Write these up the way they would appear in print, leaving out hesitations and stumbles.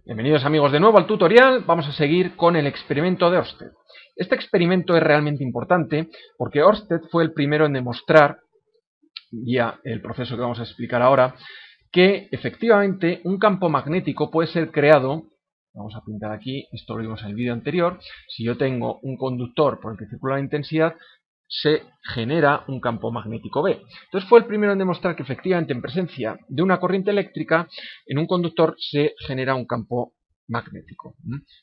Bienvenidos amigos de nuevo al tutorial. Vamos a seguir con el experimento de Ørsted. Este experimento es realmente importante porque Ørsted fue el primero en demostrar, vía el proceso que vamos a explicar ahora, que efectivamente un campo magnético puede ser creado. Vamos a pintar aquí, esto lo vimos en el vídeo anterior. Si yo tengo un conductor por el que circula la intensidad, se genera un campo magnético B. Entonces fue el primero en demostrar que efectivamente en presencia de una corriente eléctrica en un conductor se genera un campo magnético.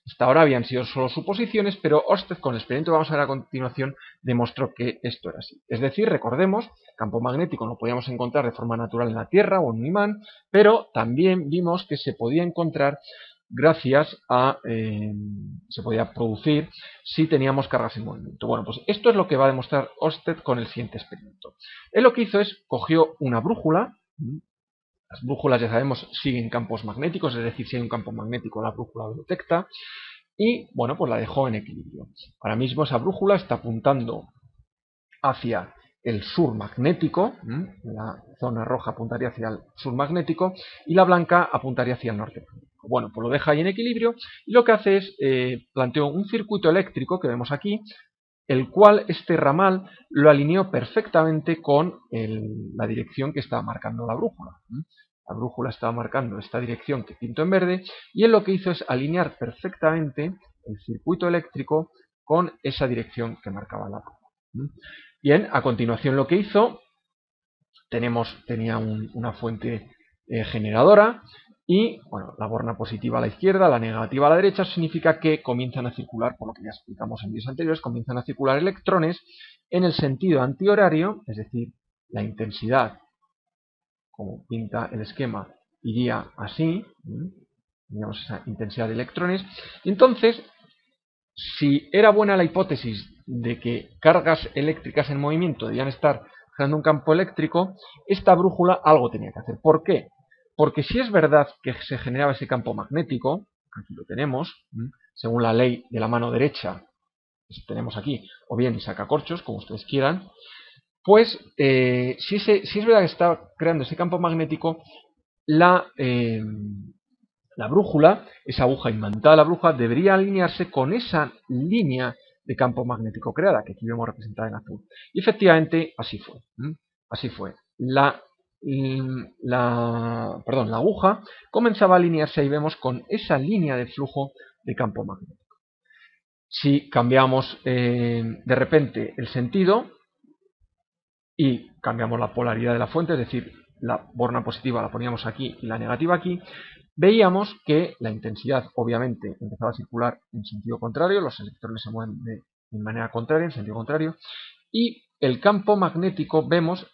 Hasta ahora habían sido solo suposiciones, pero Ørsted con el experimento que vamos a ver a continuación demostró que esto era así. Es decir, recordemos, campo magnético lo podíamos encontrar de forma natural en la Tierra o en un imán, pero también vimos que se podía encontrar gracias a se podía producir si teníamos cargas en movimiento. Bueno, pues esto es lo que va a demostrar Ørsted con el siguiente experimento. Él lo que hizo es, cogió una brújula. Las brújulas, ya sabemos, siguen campos magnéticos, es decir, si hay un campo magnético la brújula lo detecta, y bueno, pues la dejó en equilibrio. Ahora mismo esa brújula está apuntando hacia el sur magnético, la zona roja apuntaría hacia el sur magnético y la blanca apuntaría hacia el norte magnético. Bueno, pues lo deja ahí en equilibrio y lo que hace es, planteó un circuito eléctrico que vemos aquí, el cual este ramal lo alineó perfectamente con la dirección que estaba marcando la brújula. La brújula estaba marcando esta dirección que pinto en verde y él lo que hizo es alinear perfectamente el circuito eléctrico con esa dirección que marcaba la brújula. Bien, a continuación lo que hizo, tenía una fuente generadora y bueno, la borna positiva a la izquierda, la negativa a la derecha, significa que comienzan a circular, por lo que ya explicamos en vídeos anteriores, comienzan a circular electrones en el sentido antihorario, es decir, la intensidad, como pinta el esquema, iría así, digamos esa intensidad de electrones, y entonces, si era buena la hipótesis de que cargas eléctricas en movimiento debían estar generando un campo eléctrico, esta brújula algo tenía que hacer. ¿Por qué? Porque si es verdad que se generaba ese campo magnético, aquí lo tenemos, según la ley de la mano derecha, que tenemos aquí, o bien sacacorchos, como ustedes quieran, pues si es verdad que está creando ese campo magnético, la brújula, esa aguja imantada de la brújula, debería alinearse con esa línea de campo magnético creada, que aquí vemos representada en azul. Y efectivamente así fue. Así fue. La aguja comenzaba a alinearse, ahí vemos, con esa línea de flujo de campo magnético. Si cambiamos de repente el sentido y cambiamos la polaridad de la fuente, es decir, la borna positiva la poníamos aquí y la negativa aquí, veíamos que la intensidad obviamente empezaba a circular en sentido contrario, los electrones se mueven de manera contraria, en sentido contrario, y el campo magnético, vemos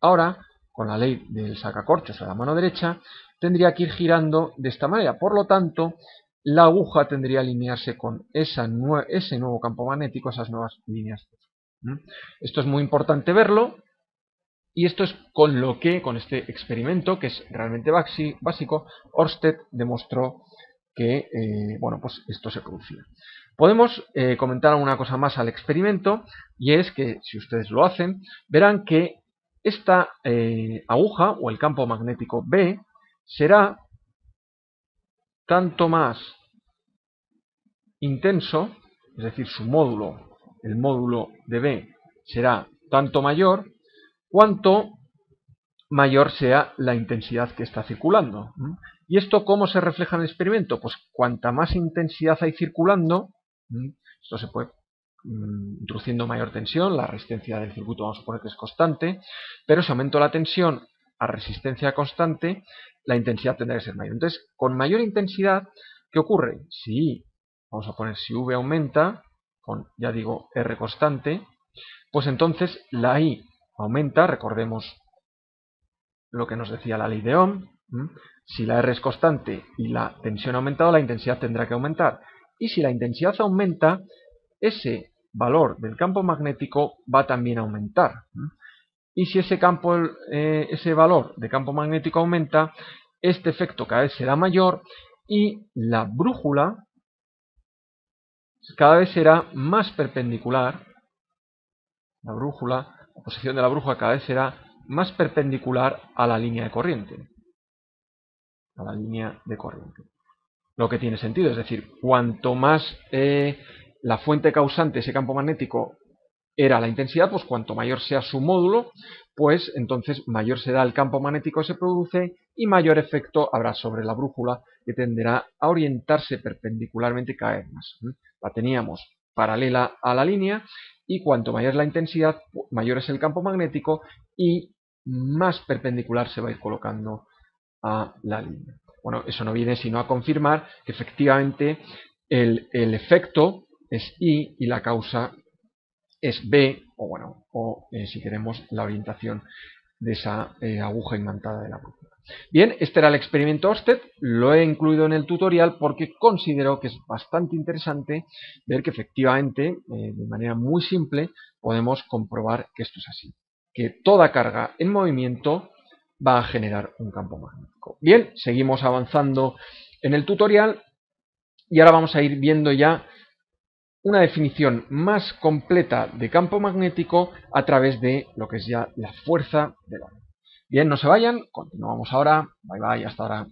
ahora, con la ley del sacacorchos a la mano derecha, tendría que ir girando de esta manera. Por lo tanto, la aguja tendría que alinearse con ese nuevo campo magnético, esas nuevas líneas. Esto es muy importante verlo. Y esto es con este experimento, que es realmente básico, Ørsted demostró que bueno, pues esto se producía. Podemos comentar alguna cosa más al experimento, y es que si ustedes lo hacen, verán que esta aguja o el campo magnético B será tanto más intenso, es decir, su módulo, el módulo de B será tanto mayor cuanto mayor sea la intensidad que está circulando. ¿Y esto cómo se refleja en el experimento? Pues cuanta más intensidad hay circulando, esto se puede introduciendo mayor tensión, la resistencia del circuito vamos a suponer que es constante, pero si aumento la tensión a resistencia constante, la intensidad tendrá que ser mayor. Entonces, con mayor intensidad, ¿qué ocurre? Si, vamos a poner, si V aumenta, con, ya digo, R constante, pues entonces la I aumenta, recordemos lo que nos decía la ley de Ohm. Si la R es constante y la tensión ha aumentado, la intensidad tendrá que aumentar. Y si la intensidad aumenta, ese valor del campo magnético va también a aumentar. Y si ese valor de campo magnético aumenta, este efecto cada vez será mayor y la brújula cada vez será más perpendicular. La posición de la brújula cada vez será más perpendicular a la línea de corriente. lo que tiene sentido. Es decir, cuanto más la fuente causante, ese campo magnético, era la intensidad, pues cuanto mayor sea su módulo, pues entonces mayor será el campo magnético que se produce y mayor efecto habrá sobre la brújula, que tenderá a orientarse perpendicularmente cada vez más. La teníamos paralela a la línea y cuanto mayor es la intensidad, mayor es el campo magnético y más perpendicular se va a ir colocando a la línea. Bueno, eso no viene sino a confirmar que efectivamente el efecto es I y la causa es B, o bueno, si queremos la orientación de esa aguja imantada de la brújula. Bien, este era el experimento Ørsted, lo he incluido en el tutorial porque considero que es bastante interesante ver que efectivamente, de manera muy simple, podemos comprobar que esto es así, que toda carga en movimiento va a generar un campo magnético. Bien, seguimos avanzando en el tutorial y ahora vamos a ir viendo ya una definición más completa de campo magnético a través de lo que es ya la fuerza del orden. Bien, no se vayan, continuamos ahora. Bye bye, hasta ahora.